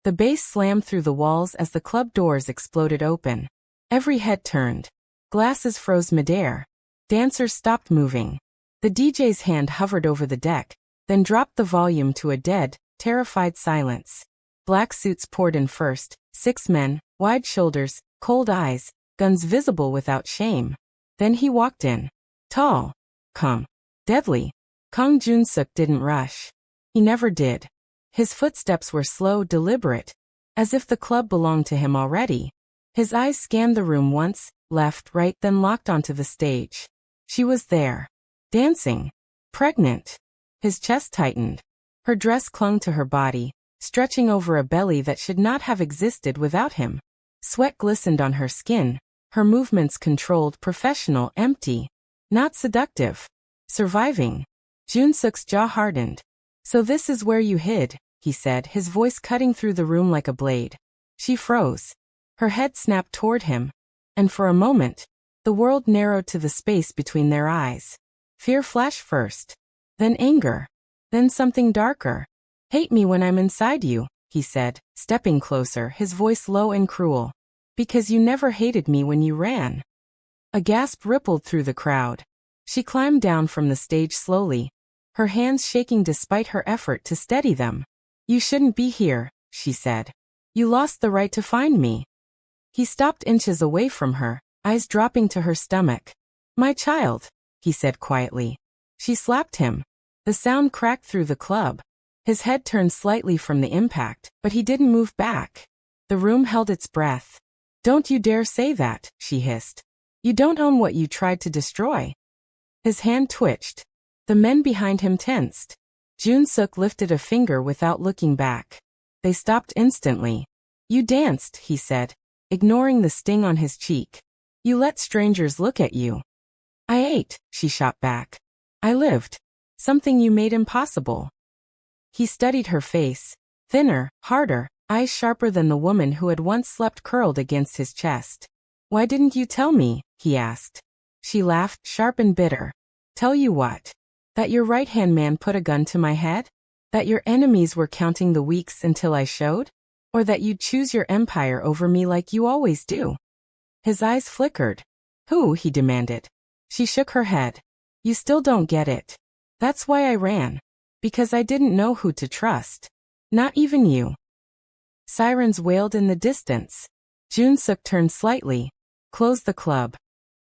The bass slammed through the walls as the club doors exploded open. Every head turned. Glasses froze midair. Dancers stopped moving. The DJ's hand hovered over the deck, then dropped the volume to a dead, terrified silence. Black suits poured in first, 6 men, wide shoulders, cold eyes, guns visible without shame. Then he walked in. Tall. Calm. Deadly. Kang Jun-suk didn't rush. He never did. His footsteps were slow, deliberate, as if the club belonged to him already. His eyes scanned the room once, left, right, then locked onto the stage. She was there. Dancing. Pregnant. His chest tightened. Her dress clung to her body, stretching over a belly that should not have existed without him. Sweat glistened on her skin, her movements controlled, professional, empty. Not seductive. Surviving. Jun-suk's jaw hardened. So this is where you hid, he said, his voice cutting through the room like a blade. She froze. Her head snapped toward him, and for a moment, the world narrowed to the space between their eyes. Fear flashed first, then anger, then something darker. Hate me when I'm inside you, he said, stepping closer, his voice low and cruel. Because you never hated me when you ran. A gasp rippled through the crowd. She climbed down from the stage slowly, her hands shaking despite her effort to steady them. You shouldn't be here, she said. You lost the right to find me. He stopped inches away from her, eyes dropping to her stomach. My child, he said quietly. She slapped him. The sound cracked through the club. His head turned slightly from the impact, but he didn't move back. The room held its breath. Don't you dare say that, she hissed. You don't own what you tried to destroy. His hand twitched. The men behind him tensed. Jun-suk lifted a finger without looking back. They stopped instantly. You danced, he said, ignoring the sting on his cheek. You let strangers look at you. I ate, she shot back. I lived. Something you made impossible. He studied her face. Thinner, harder, eyes sharper than the woman who had once slept curled against his chest. Why didn't you tell me? He asked. She laughed, sharp and bitter. Tell you what? That your right-hand man put a gun to my head? That your enemies were counting the weeks until I showed? Or that you'd choose your empire over me like you always do? His eyes flickered. Who? He demanded. She shook her head. You still don't get it. That's why I ran. Because I didn't know who to trust. Not even you. Sirens wailed in the distance. Jun-suk turned slightly, closed the club.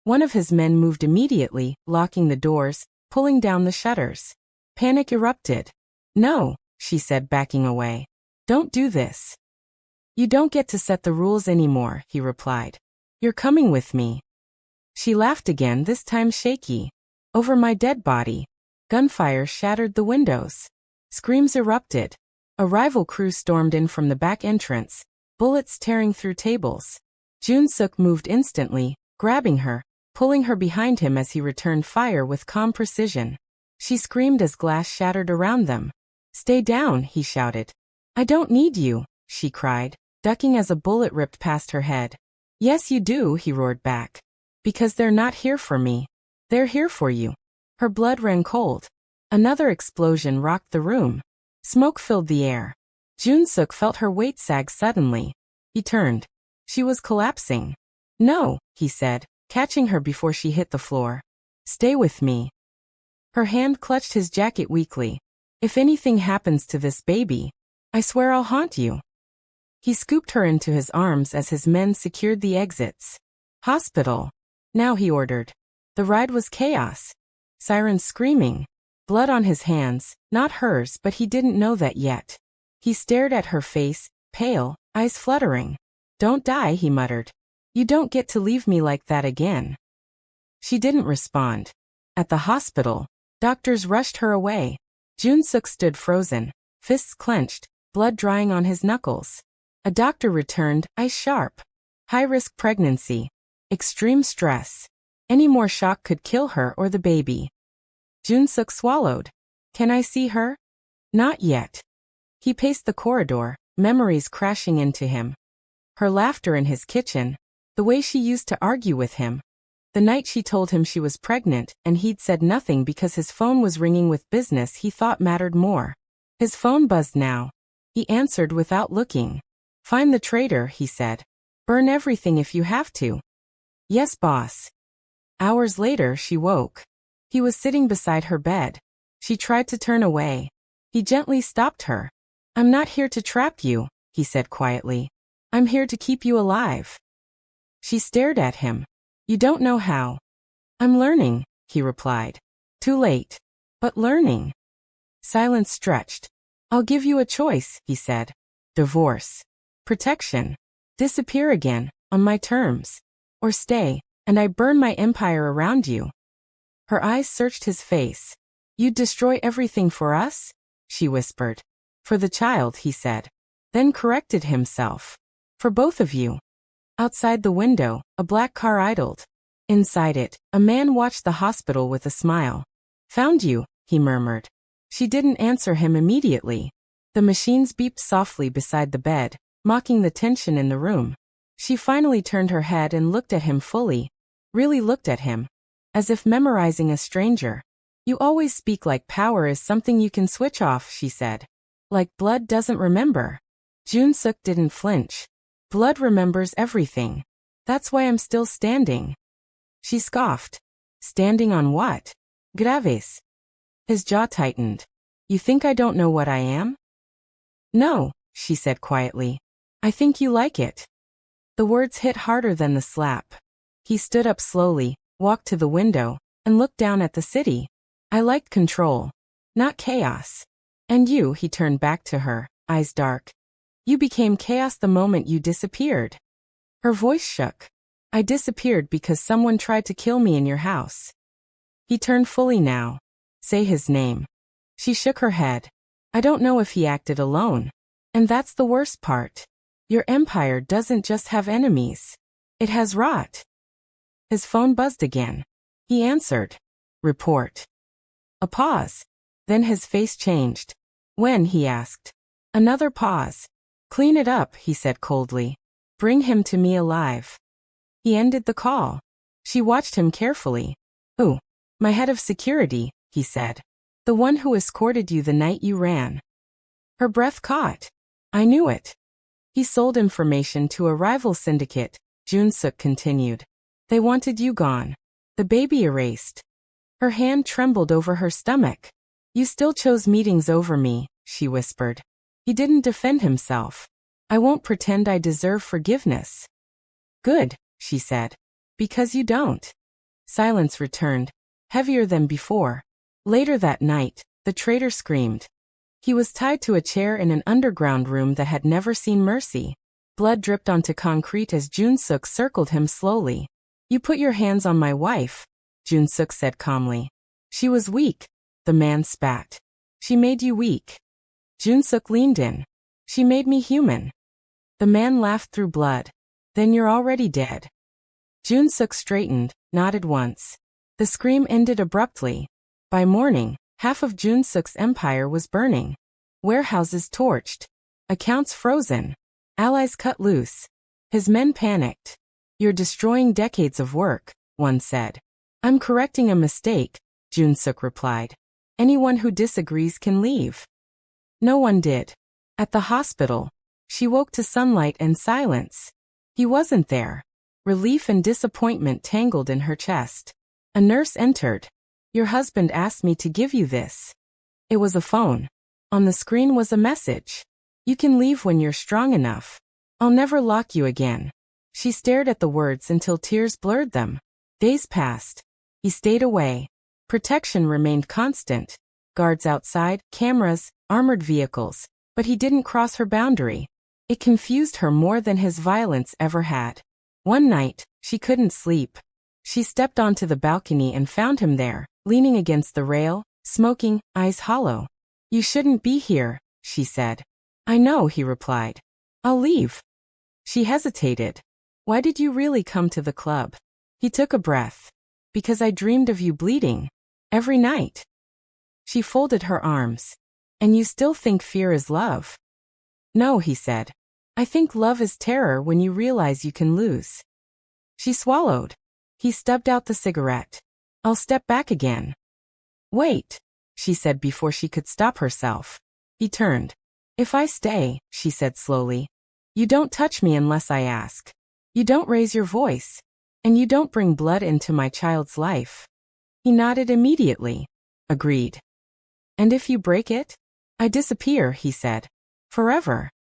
One of his men moved immediately, locking the doors, pulling down the shutters. Panic erupted. No, she said, backing away. Don't do this. You don't get to set the rules anymore, he replied. You're coming with me. She laughed again, this time shaky. Over my dead body. Gunfire shattered the windows. Screams erupted. A rival crew stormed in from the back entrance, bullets tearing through tables. Jun-suk moved instantly, grabbing her, pulling her behind him as he returned fire with calm precision. She screamed as glass shattered around them. Stay down, he shouted. I don't need you, she cried, ducking as a bullet ripped past her head. Yes you do, he roared back. Because they're not here for me. They're here for you. Her blood ran cold. Another explosion rocked the room. Smoke filled the air. Jun-suk felt her weight sag suddenly. He turned. She was collapsing. No, he said, catching her before she hit the floor. Stay with me. Her hand clutched his jacket weakly. If anything happens to this baby, I swear I'll haunt you. He scooped her into his arms as his men secured the exits. Hospital. Now, he ordered. The ride was chaos. Sirens screaming. Blood on his hands, not hers, but he didn't know that yet. He stared at her face, pale, eyes fluttering. Don't die, he muttered. You don't get to leave me like that again. She didn't respond. At the hospital, doctors rushed her away. Jun-suk stood frozen, fists clenched, blood drying on his knuckles. A doctor returned, eyes sharp. High-risk pregnancy. Extreme stress. Any more shock could kill her or the baby. Jun-suk swallowed. Can I see her? Not yet. He paced the corridor, memories crashing into him. Her laughter in his kitchen, the way she used to argue with him. The night she told him she was pregnant and he'd said nothing because his phone was ringing with business he thought mattered more. His phone buzzed now. He answered without looking. Find the traitor, he said. Burn everything if you have to. Yes, boss. Hours later, she woke. He was sitting beside her bed. She tried to turn away. He gently stopped her. I'm not here to trap you, he said quietly. I'm here to keep you alive. She stared at him. You don't know how. I'm learning, he replied. Too late. But learning. Silence stretched. I'll give you a choice, he said. Divorce. Protection. Disappear again, on my terms. Or stay, and I burn my empire around you. Her eyes searched his face. You'd destroy everything for us? She whispered. For the child, he said. Then corrected himself. For both of you. Outside the window, a black car idled. Inside it, a man watched the hospital with a smile. Found you, he murmured. She didn't answer him immediately. The machines beeped softly beside the bed, mocking the tension in the room. She finally turned her head and looked at him fully. Really looked at him. As if memorizing a stranger. You always speak like power is something you can switch off, she said. Like blood doesn't remember. Jun-suk didn't flinch. Blood remembers everything. That's why I'm still standing. She scoffed. Standing on what? Graves. His jaw tightened. You think I don't know what I am? No, she said quietly. I think you like it. The words hit harder than the slap. He stood up slowly, walked to the window, and looked down at the city. I liked control, not chaos. And you, he turned back to her, eyes dark. You became chaos the moment you disappeared. Her voice shook. I disappeared because someone tried to kill me in your house. He turned fully now. Say his name. She shook her head. I don't know if he acted alone. And that's the worst part. Your empire doesn't just have enemies. It has rot. His phone buzzed again. He answered. Report. A pause. Then his face changed. When, he asked. Another pause. Clean it up, he said coldly. Bring him to me alive. He ended the call. She watched him carefully. Oh, my head of security, he said. The one who escorted you the night you ran. Her breath caught. I knew it. He sold information to a rival syndicate, Jun-suk continued. They wanted you gone. The baby erased. Her hand trembled over her stomach. You still chose meetings over me, she whispered. He didn't defend himself. I won't pretend I deserve forgiveness. Good, she said. Because you don't. Silence returned, heavier than before. Later that night, the traitor screamed. He was tied to a chair in an underground room that had never seen mercy. Blood dripped onto concrete as Jun-suk circled him slowly. You put your hands on my wife, Jun-suk said calmly. She was weak. The man spat. She made you weak. Jun-suk leaned in. She made me human. The man laughed through blood. Then you're already dead. Jun-suk straightened, nodded once. The scream ended abruptly. By morning, half of Jun-suk's empire was burning. Warehouses torched. Accounts frozen. Allies cut loose. His men panicked. You're destroying decades of work, one said. I'm correcting a mistake, Jun-suk replied. Anyone who disagrees can leave. No one did. At the hospital, she woke to sunlight and silence. He wasn't there. Relief and disappointment tangled in her chest. A nurse entered. Your husband asked me to give you this. It was a phone. On the screen was a message. You can leave when you're strong enough. I'll never lock you again. She stared at the words until tears blurred them. Days passed. He stayed away. Protection remained constant. Guards outside, cameras, armored vehicles. But he didn't cross her boundary. It confused her more than his violence ever had. One night, she couldn't sleep. She stepped onto the balcony and found him there, leaning against the rail, smoking, eyes hollow. You shouldn't be here, she said. I know, he replied. I'll leave. She hesitated. Why did you really come to the club? He took a breath. Because I dreamed of you bleeding. Every night. She folded her arms. And you still think fear is love? No, he said. I think love is terror when you realize you can lose. She swallowed. He stubbed out the cigarette. I'll step back again. Wait, she said before she could stop herself. He turned. If I stay, she said slowly, You don't touch me unless I ask. You don't raise your voice. And you don't bring blood into my child's life. He nodded immediately. Agreed. And if you break it? I disappear, he said. Forever.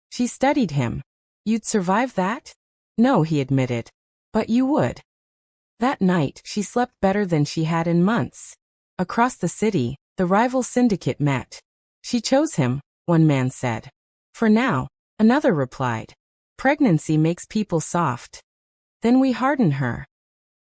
She studied him. You'd survive that? No, he admitted. But you would. That night, she slept better than she had in months. Across the city, the rival syndicate met. She chose him, one man said. For now, another replied. Pregnancy makes people soft. Then we harden her.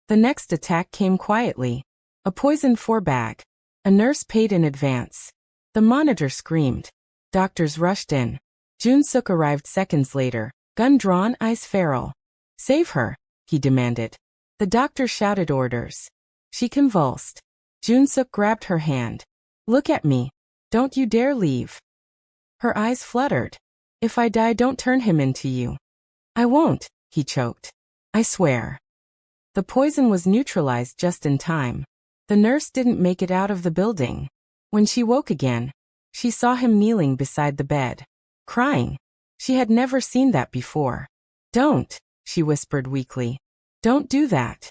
The next attack came quietly. A poisoned 4-bag. A nurse paid in advance. The monitor screamed. Doctors rushed in. Jun-suk arrived seconds later, gun drawn, eyes feral. Save her, he demanded. The doctor shouted orders. She convulsed. Jun-suk grabbed her hand. Look at me. Don't you dare leave. Her eyes fluttered. If I die, don't turn him into you. I won't, he choked. I swear. The poison was neutralized just in time. The nurse didn't make it out of the building. When she woke again, she saw him kneeling beside the bed, crying. She had never seen that before. Don't, she whispered weakly. Don't do that.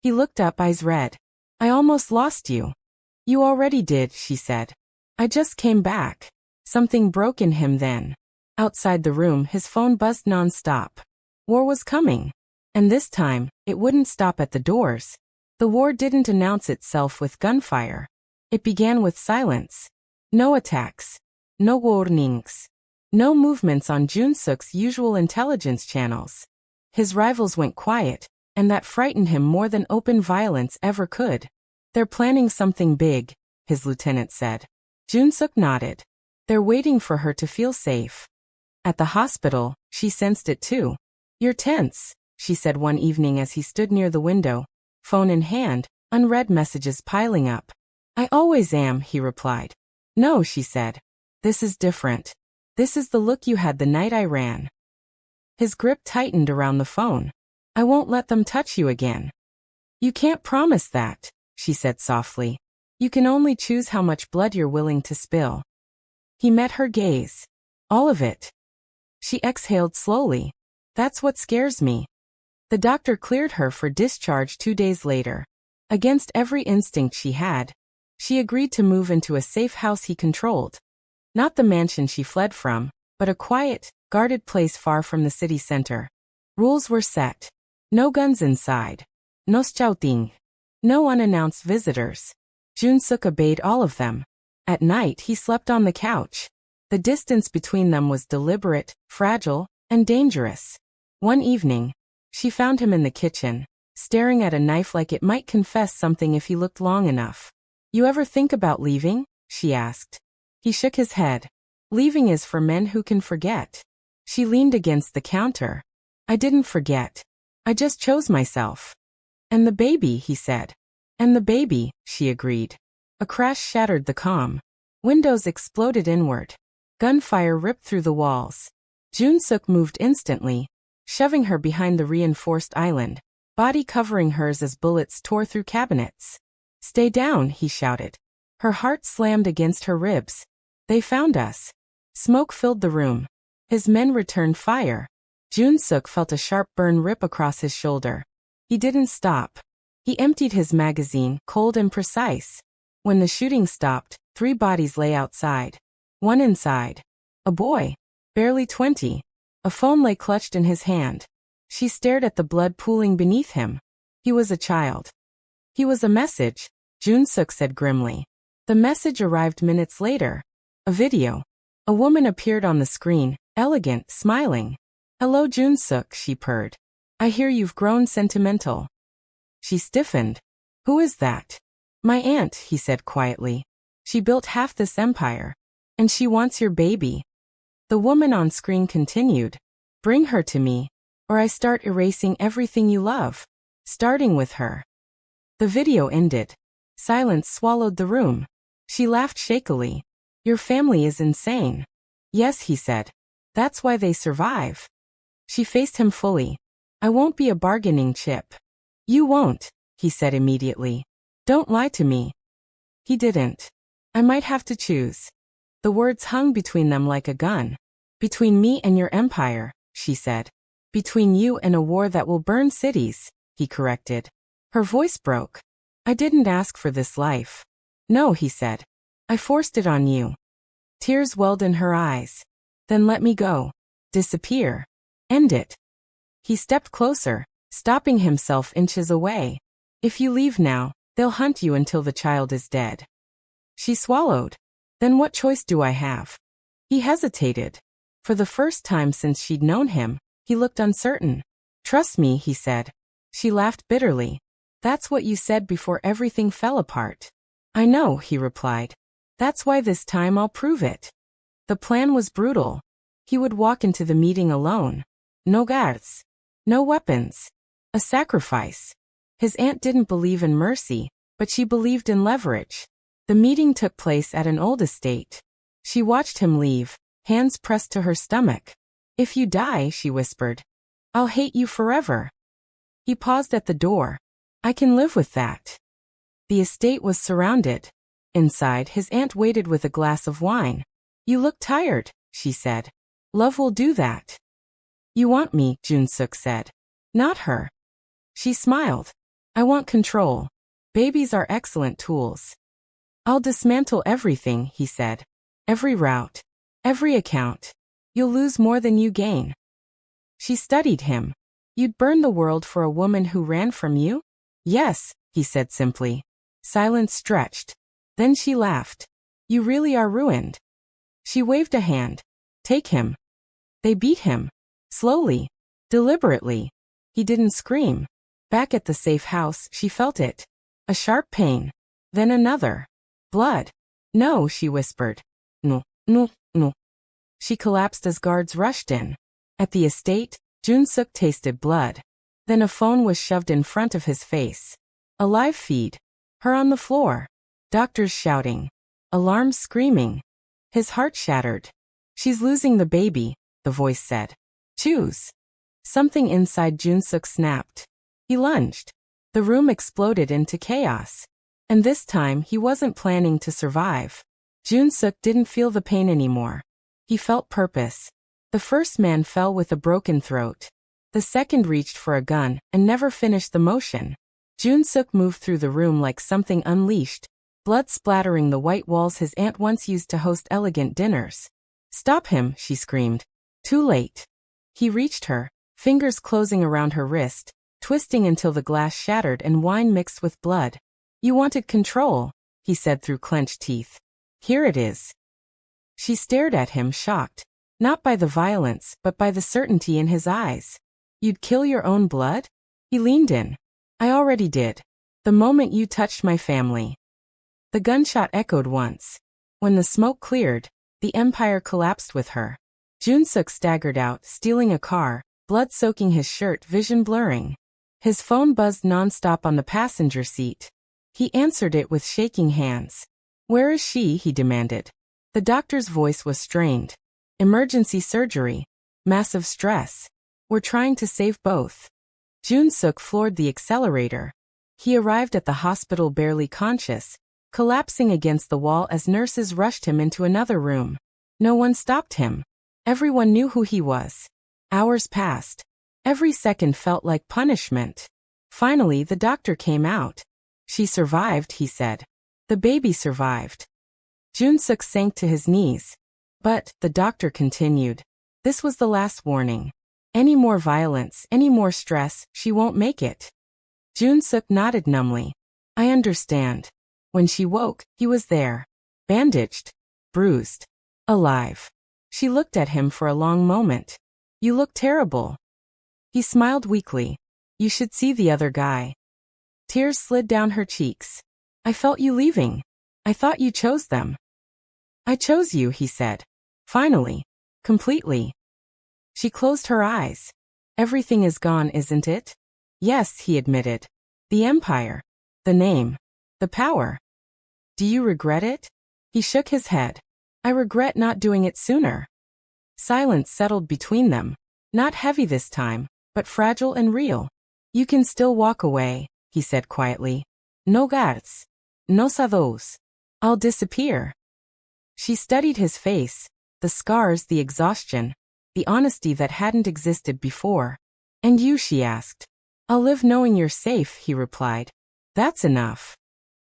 He looked up, eyes red. I almost lost you. You already did, she said. I just came back. Something broke in him then. Outside the room, his phone buzzed non-stop. War was coming. And this time, it wouldn't stop at the doors. The war didn't announce itself with gunfire. It began with silence. No attacks. No warnings. No movements on Jun-suk's usual intelligence channels. His rivals went quiet, and that frightened him more than open violence ever could. They're planning something big, his lieutenant said. Jun-suk nodded. They're waiting for her to feel safe. At the hospital, she sensed it too. You're tense, she said one evening as he stood near the window, phone in hand, unread messages piling up. I always am, he replied. No, she said. This is different. This is the look you had the night I ran. His grip tightened around the phone. I won't let them touch you again. You can't promise that, she said softly. You can only choose how much blood you're willing to spill. He met her gaze. All of it. She exhaled slowly. That's what scares me. The doctor cleared her for discharge 2 days later. Against every instinct she had, she agreed to move into a safe house he controlled. Not the mansion she fled from, but a quiet, guarded place far from the city center. Rules were set. No guns inside. No shouting. No unannounced visitors. Jun-suk obeyed all of them. At night he slept on the couch. The distance between them was deliberate, fragile, and dangerous. One evening, she found him in the kitchen, staring at a knife like it might confess something if he looked long enough. You ever think about leaving? She asked. He shook his head. Leaving is for men who can forget. She leaned against the counter. I didn't forget. I just chose myself. And the baby, he said. And the baby, she agreed. A crash shattered the calm. Windows exploded inward. Gunfire ripped through the walls. Jun-suk moved instantly, shoving her behind the reinforced island, body covering hers as bullets tore through cabinets. Stay down, he shouted. Her heart slammed against her ribs. They found us. Smoke filled the room. His men returned fire. Jun-suk felt a sharp burn rip across his shoulder. He didn't stop. He emptied his magazine, cold and precise. When the shooting stopped, 3 bodies lay outside. One inside. A boy. Barely 20. A phone lay clutched in his hand. She stared at the blood pooling beneath him. He was a child. He was a message, Jun-suk said grimly. The message arrived minutes later. A video. A woman appeared on the screen, elegant, smiling. Hello Jun-suk, she purred. I hear you've grown sentimental. She stiffened. Who is that? My aunt, he said quietly. She built half this empire. And she wants your baby. The woman on screen continued. Bring her to me, or I start erasing everything you love. Starting with her. The video ended. Silence swallowed the room. She laughed shakily. Your family is insane. Yes, he said. That's why they survive. She faced him fully. I won't be a bargaining chip. You won't, he said immediately. Don't lie to me. He didn't. I might have to choose. The words hung between them like a gun. Between me and your empire, she said. Between you and a war that will burn cities, he corrected. Her voice broke. I didn't ask for this life. No, he said. I forced it on you. Tears welled in her eyes. Then let me go. Disappear. End it. He stepped closer, stopping himself inches away. If you leave now, they'll hunt you until the child is dead. She swallowed. Then what choice do I have? He hesitated. For the first time since she'd known him, he looked uncertain. Trust me, he said. She laughed bitterly. That's what you said before everything fell apart. I know, he replied. That's why this time I'll prove it. The plan was brutal. He would walk into the meeting alone. No guards. No weapons. A sacrifice. His aunt didn't believe in mercy, but she believed in leverage. The meeting took place at an old estate. She watched him leave, hands pressed to her stomach. If you die, she whispered, I'll hate you forever. He paused at the door. I can live with that. The estate was surrounded. Inside, his aunt waited with a glass of wine. You look tired, she said. Love will do that. You want me, Jun-suk said. Not her. She smiled. I want control. Babies are excellent tools. I'll dismantle everything, he said. Every route. Every account. You'll lose more than you gain. She studied him. You'd burn the world for a woman who ran from you? Yes, he said simply. Silence stretched. Then she laughed. You really are ruined. She waved a hand. Take him. They beat him. Slowly. Deliberately. He didn't scream. Back at the safe house, she felt it. A sharp pain. Then another. Blood. No, she whispered. No, no, no. She collapsed as guards rushed in. At the estate, Jun-suk tasted blood. Then a phone was shoved in front of his face. A live feed. Her on the floor. Doctors shouting. Alarms screaming. His heart shattered. She's losing the baby, the voice said. Choose. Something inside Jun-suk snapped. He lunged. The room exploded into chaos. And this time he wasn't planning to survive. Jun-suk didn't feel the pain anymore. He felt purpose. The first man fell with a broken throat. The second reached for a gun and never finished the motion. Jun-suk moved through the room like something unleashed, blood splattering the white walls his aunt once used to host elegant dinners. Stop him, she screamed. Too late. He reached her, fingers closing around her wrist, twisting until the glass shattered and wine mixed with blood. You wanted control, he said through clenched teeth. Here it is. She stared at him, shocked, not by the violence, but by the certainty in his eyes. You'd kill your own blood? He leaned in. I already did. The moment you touched my family. The gunshot echoed once. When the smoke cleared, the empire collapsed with her. Jun-suk staggered out, stealing a car, blood soaking his shirt, vision blurring. His phone buzzed nonstop on the passenger seat. He answered it with shaking hands. Where is she? He demanded. The doctor's voice was strained. Emergency surgery. Massive stress. We're trying to save both. Jun-suk floored the accelerator. He arrived at the hospital barely conscious, collapsing against the wall as nurses rushed him into another room. No one stopped him. Everyone knew who he was. Hours passed. Every second felt like punishment. Finally, the doctor came out. She survived, he said. The baby survived. Jun-suk sank to his knees. But, the doctor continued, this was the last warning. Any more violence, any more stress, she won't make it. Jun-suk nodded numbly. I understand. When she woke, he was there. Bandaged. Bruised. Alive. She looked at him for a long moment. You look terrible. He smiled weakly. You should see the other guy. Tears slid down her cheeks. I felt you leaving. I thought you chose them. I chose you, he said. Finally. Completely. She closed her eyes. Everything is gone, isn't it? Yes, he admitted. The empire. The name. The power. Do you regret it? He shook his head. I regret not doing it sooner. Silence settled between them. Not heavy this time, but fragile and real. You can still walk away, he said quietly. No guards. No sados. I'll disappear. She studied his face. The scars, the exhaustion, the honesty that hadn't existed before. And you, she asked. I'll live knowing you're safe, he replied. That's enough.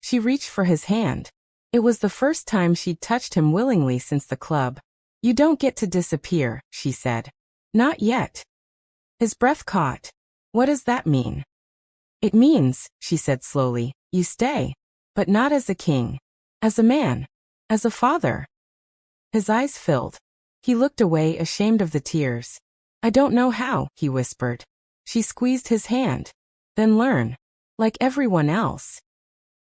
She reached for his hand. It was the first time she'd touched him willingly since the club. You don't get to disappear, she said. Not yet. His breath caught. What does that mean? It means, she said slowly, you stay. But not as a king. As a man. As a father. His eyes filled. He looked away, ashamed of the tears. I don't know how, he whispered. She squeezed his hand. Then learn. Like everyone else.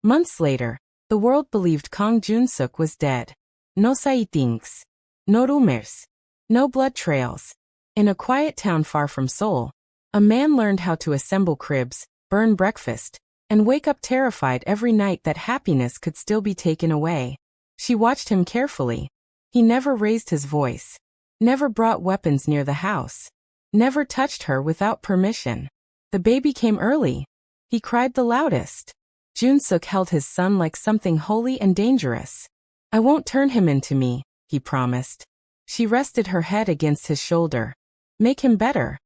Months later, the world believed Kang Jun-suk was dead. No sightings. No rumors. No blood trails. In a quiet town far from Seoul, a man learned how to assemble cribs, burn breakfast, and wake up terrified every night that happiness could still be taken away. She watched him carefully. He never raised his voice. Never brought weapons near the house. Never touched her without permission. The baby came early. He cried the loudest. Jun-suk held his son like something holy and dangerous. I won't turn him into me, he promised. She rested her head against his shoulder. Make him better.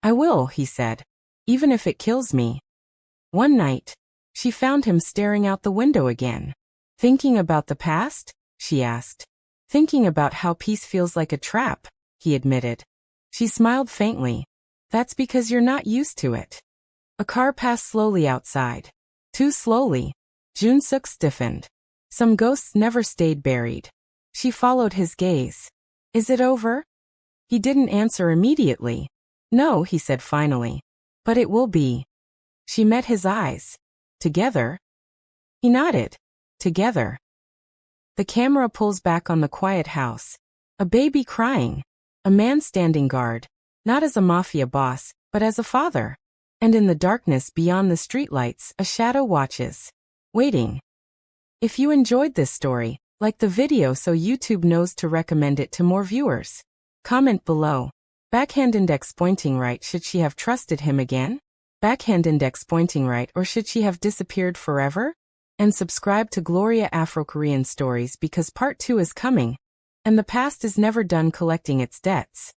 I will, he said. Even if it kills me. One night, she found him staring out the window again. Thinking about the past? She asked. Thinking about how peace feels like a trap, he admitted. She smiled faintly. That's because you're not used to it. A car passed slowly outside. Too slowly. Jun-suk stiffened. Some ghosts never stayed buried. She followed his gaze. Is it over? He didn't answer immediately. No, he said finally. But it will be. She met his eyes. Together? He nodded. Together. The camera pulls back on the quiet house. A baby crying. A man standing guard. Not as a mafia boss, but as a father. And in the darkness beyond the streetlights, a shadow watches. Waiting. If you enjoyed this story, like the video so YouTube knows to recommend it to more viewers. Comment below. Backhand index pointing right, should she have trusted him again? Backhand index pointing right, or should she have disappeared forever? And subscribe to Gloria Afro-Korean Stories because part 2 is coming. And the past is never done collecting its debts.